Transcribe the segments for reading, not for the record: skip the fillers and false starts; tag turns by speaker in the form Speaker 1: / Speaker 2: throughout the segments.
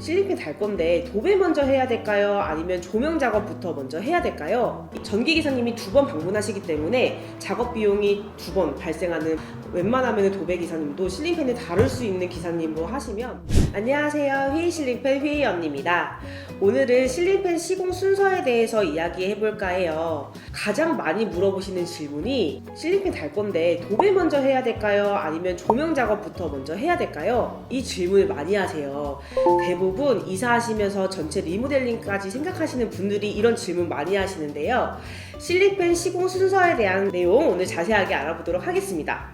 Speaker 1: 실링팬 달 건데 도배 먼저 해야 될까요? 아니면 조명 작업부터 먼저 해야 될까요? 전기 기사님이 2번 방문하시기 때문에 작업 비용이 2번 발생하는, 웬만하면 도배 기사님도 실링팬을 다룰 수 있는 기사님으로 하시면. 안녕하세요, 휘이 실링팬 휘이 언니입니다. 오늘은 실링팬 시공 순서에 대해서 이야기해 볼까 해요. 가장 많이 물어보시는 질문이 실링팬 달 건데 도배 먼저 해야 될까요? 아니면 조명 작업부터 먼저 해야 될까요? 이 질문을 많이 하세요. 대부분 이사하시면서 전체 리모델링까지 생각하시는 분들이 이런 질문 많이 하시는데요. 실링팬 시공 순서에 대한 내용 오늘 자세하게 알아보도록 하겠습니다.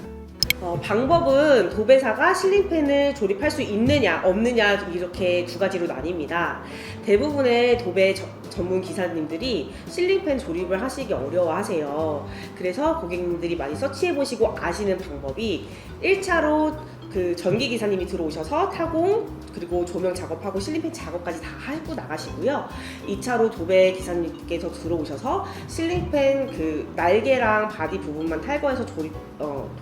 Speaker 1: 방법은 도배사가 실링팬을 조립할 수 있느냐 없느냐 이렇게 2가지로 나뉩니다. 대부분의 도배 전문 기사님들이 실링팬 조립을 하시기 어려워하세요. 그래서 고객님들이 많이 서치해보시고 아시는 방법이 1차로 그 전기 기사님이 들어오셔서 타공 그리고 조명 작업하고 실링팬 작업까지 다 하고 나가시고요. 2차로 도배 기사님께서 들어오셔서 실링팬 그 날개랑 바디 부분만 탈거해서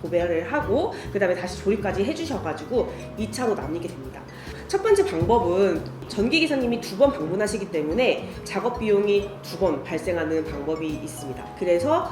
Speaker 1: 도배를 하고 그 다음에 다시 조립까지 해주셔가지고 2차로 나뉘게 됩니다. 첫 번째 방법은 전기 기사님이 2번 방문하시기 때문에 작업 비용이 2번 발생하는 방법이 있습니다. 그래서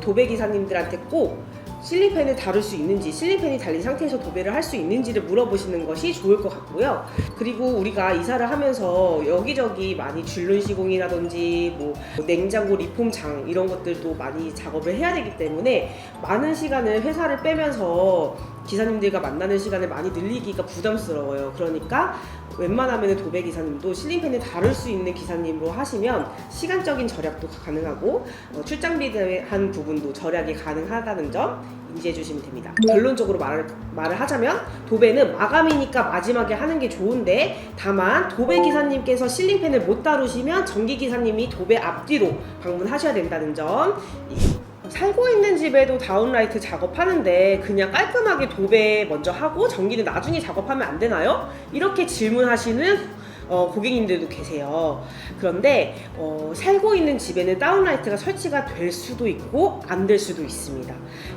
Speaker 1: 도배 기사님들한테 꼭 실링팬을 다룰 수 있는지, 실링팬이 달린 상태에서 도배를 할 수 있는지를 물어보시는 것이 좋을 것 같고요. 그리고 우리가 이사를 하면서 여기저기 많이 줄눈 시공이라든지 뭐 냉장고 리폼장 이런 것들도 많이 작업을 해야 되기 때문에 많은 시간을 회사를 빼면서 기사님들과 만나는 시간을 많이 늘리기가 부담스러워요. 그러니까 웬만하면 도배 기사님도 실링팬을 다룰 수 있는 기사님으로 하시면 시간적인 절약도 가능하고 출장비에 대한 부분도 절약이 가능하다는 점 인지해 주시면 됩니다. 결론적으로 말을 하자면 도배는 마감이니까 마지막에 하는 게 좋은데, 다만 도배 기사님께서 실링팬을 못 다루시면 전기 기사님이 도배 앞뒤로 방문하셔야 된다는 점. 살고 있는 집에도 다운라이트 작업하는데 그냥 깔끔하게 도배 먼저 하고 전기는 나중에 작업하면 안 되나요? 이렇게 질문하시는 고객님들도 계세요. 그런데 살고 있는 집에는 다운라이트가 설치가 될 수도 있고 안 될 수도 있습니다.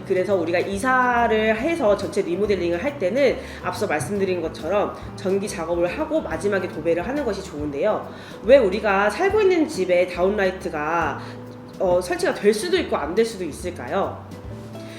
Speaker 1: 그래서 우리가 이사를 해서 전체 리모델링을 할 때는 앞서 말씀드린 것처럼 전기 작업을 하고 마지막에 도배를 하는 것이 좋은데요. 왜 우리가 살고 있는 집에 다운라이트가 설치가 될 수도 있고 안 될 수도 있을까요?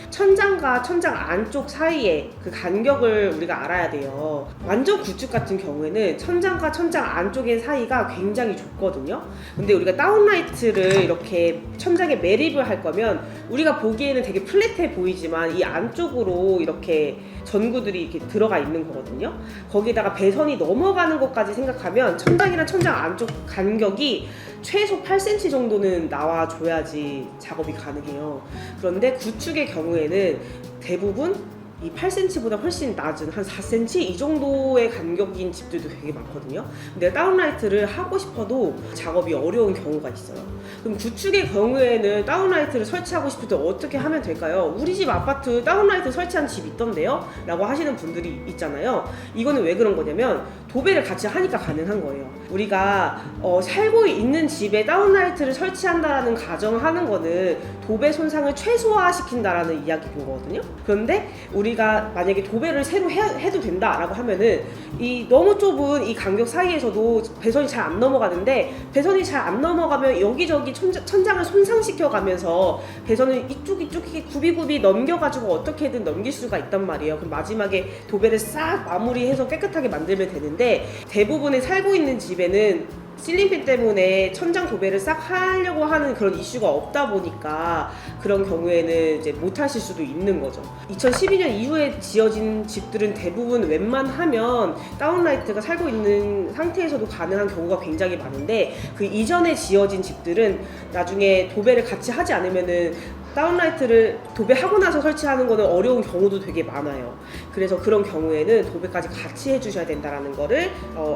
Speaker 1: 천장과 천장 안쪽 사이에 그 간격을 우리가 알아야 돼요. 완전 구축 같은 경우에는 천장과 천장 안쪽의 사이가 굉장히 좁거든요. 근데 우리가 다운라이트를 이렇게 천장에 매립을 할 거면 우리가 보기에는 되게 플랫해 보이지만 이 안쪽으로 이렇게 전구들이 이렇게 들어가 있는 거거든요. 거기다가 배선이 넘어가는 것까지 생각하면 천장이랑 천장 안쪽 간격이 최소 8cm 정도는 나와줘야지 작업이 가능해요. 그런데 구축의 경우에는 대부분 이 8cm보다 훨씬 낮은 한 4cm 이 정도의 간격인 집들도 되게 많거든요. 근데 다운라이트를 하고 싶어도 작업이 어려운 경우가 있어요. 그럼 구축의 경우에는 다운라이트를 설치하고 싶을 때 어떻게 하면 될까요? 우리 집 아파트 다운라이트 설치한 집 있던데요? 라고 하시는 분들이 있잖아요. 이거는 왜 그런 거냐면 도배를 같이 하니까 가능한 거예요. 우리가 살고 있는 집에 다운라이트를 설치한다라는 가정하는 거는 도배 손상을 최소화시킨다라는 이야기인 거거든요. 그런데 우리가 만약에 도배를 새로 해도 된다라고 하면은 이 너무 좁은 이 간격 사이에서도 배선이 잘 안 넘어가는데, 배선이 잘 안 넘어가면 여기저기 천장을 손상시켜 가면서 배선을 이쪽 이렇게 굽이굽이 넘겨가지고 어떻게든 넘길 수가 있단 말이에요. 그럼 마지막에 도배를 싹 마무리해서 깨끗하게 만들면 되는데, 대부분의 살고 있는 집에는 실링팬 때문에 천장 도배를 싹 하려고 하는 그런 이슈가 없다 보니까 그런 경우에는 이제 못 하실 수도 있는 거죠. 2012년 이후에 지어진 집들은 대부분 웬만하면 다운라이트가 살고 있는 상태에서도 가능한 경우가 굉장히 많은데, 그 이전에 지어진 집들은 나중에 도배를 같이 하지 않으면은 다운라이트를 도배하고 나서 설치하는 거는 어려운 경우도 되게 많아요. 그래서 그런 경우에는 도배까지 같이 해주셔야 된다는 거를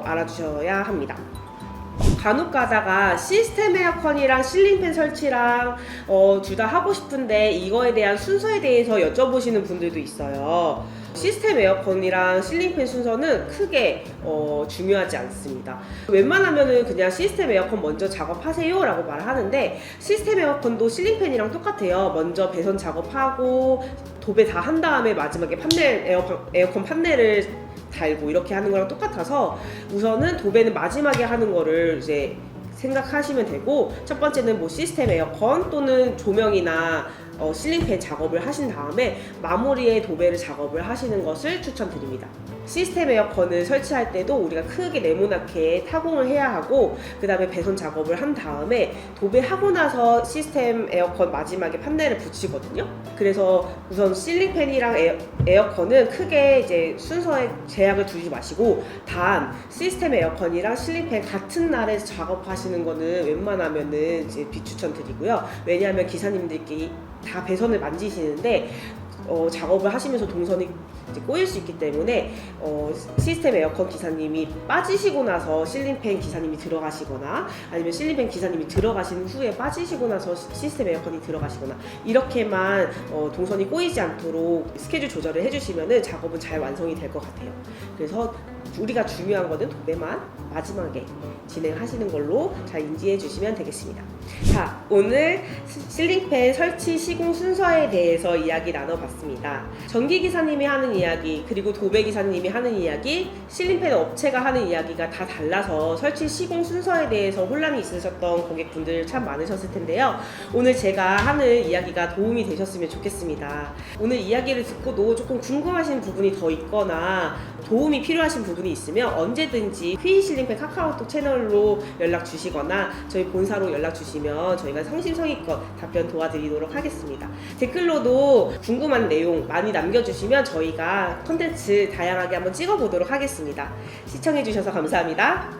Speaker 1: 알아주셔야 합니다. 간혹 가다가 시스템 에어컨이랑 실링팬 설치랑 둘 다 하고 싶은데 이거에 대한 순서에 대해서 여쭤보시는 분들도 있어요. 시스템 에어컨이랑 실링팬 순서는 크게 중요하지 않습니다. 웬만하면은 그냥 시스템 에어컨 먼저 작업하세요 라고 말하는데, 시스템 에어컨도 실링팬이랑 똑같아요. 먼저 배선 작업하고 도배 다 한 다음에 마지막에 에어컨 판넬을 달고 이렇게 하는 거랑 똑같아서 우선은 도배는 마지막에 하는 거를 이제 생각하시면 되고, 첫 번째는 뭐 시스템 에어컨 또는 조명이나 실링팬 작업을 하신 다음에 마무리에 도배를 작업을 하시는 것을 추천드립니다. 시스템 에어컨을 설치할 때도 우리가 크게 네모나게 타공을 해야 하고, 그 다음에 배선 작업을 한 다음에 도배하고 나서 시스템 에어컨 마지막에 판넬을 붙이거든요. 그래서 우선 실링팬이랑 에어컨은 크게 이제 순서에 제약을 두지 마시고, 단 시스템 에어컨이랑 실링팬 같은 날에 작업하시는 거는 웬만하면은 이제 비추천드리고요. 왜냐하면 기사님들끼리 다 배선을 만지시는데 작업을 하시면서 동선이 이제 꼬일 수 있기 때문에 시스템 에어컨 기사님이 빠지시고 나서 실링팬 기사님이 들어가시거나, 아니면 실링팬 기사님이 들어가신 후에 빠지시고 나서 시스템 에어컨이 들어가시거나, 이렇게만 동선이 꼬이지 않도록 스케줄 조절을 해주시면은 작업은 잘 완성이 될 것 같아요. 그래서 우리가 중요한 거는 도배만 마지막에 진행하시는 걸로 잘 인지해 주시면 되겠습니다. 자, 오늘 실링팬 설치 시공 순서에 대해서 이야기 나눠봤습니다. 전기기사님이 하는 이야기, 그리고 도배기사님이 하는 이야기, 실링팬 업체가 하는 이야기가 다 달라서 설치 시공 순서에 대해서 혼란이 있으셨던 고객분들 참 많으셨을 텐데요. 오늘 제가 하는 이야기가 도움이 되셨으면 좋겠습니다. 오늘 이야기를 듣고도 조금 궁금하신 부분이 더 있거나 도움이 필요하신 부분이 있으면 언제든지 휘인 실링팬 카카오톡 채널로 연락 주시거나 저희 본사로 연락 주시면 저희가 성심성의껏 답변 도와드리도록 하겠습니다. 댓글로도 궁금한 내용 많이 남겨주시면 저희가 콘텐츠 다양하게 한번 찍어보도록 하겠습니다. 시청해주셔서 감사합니다.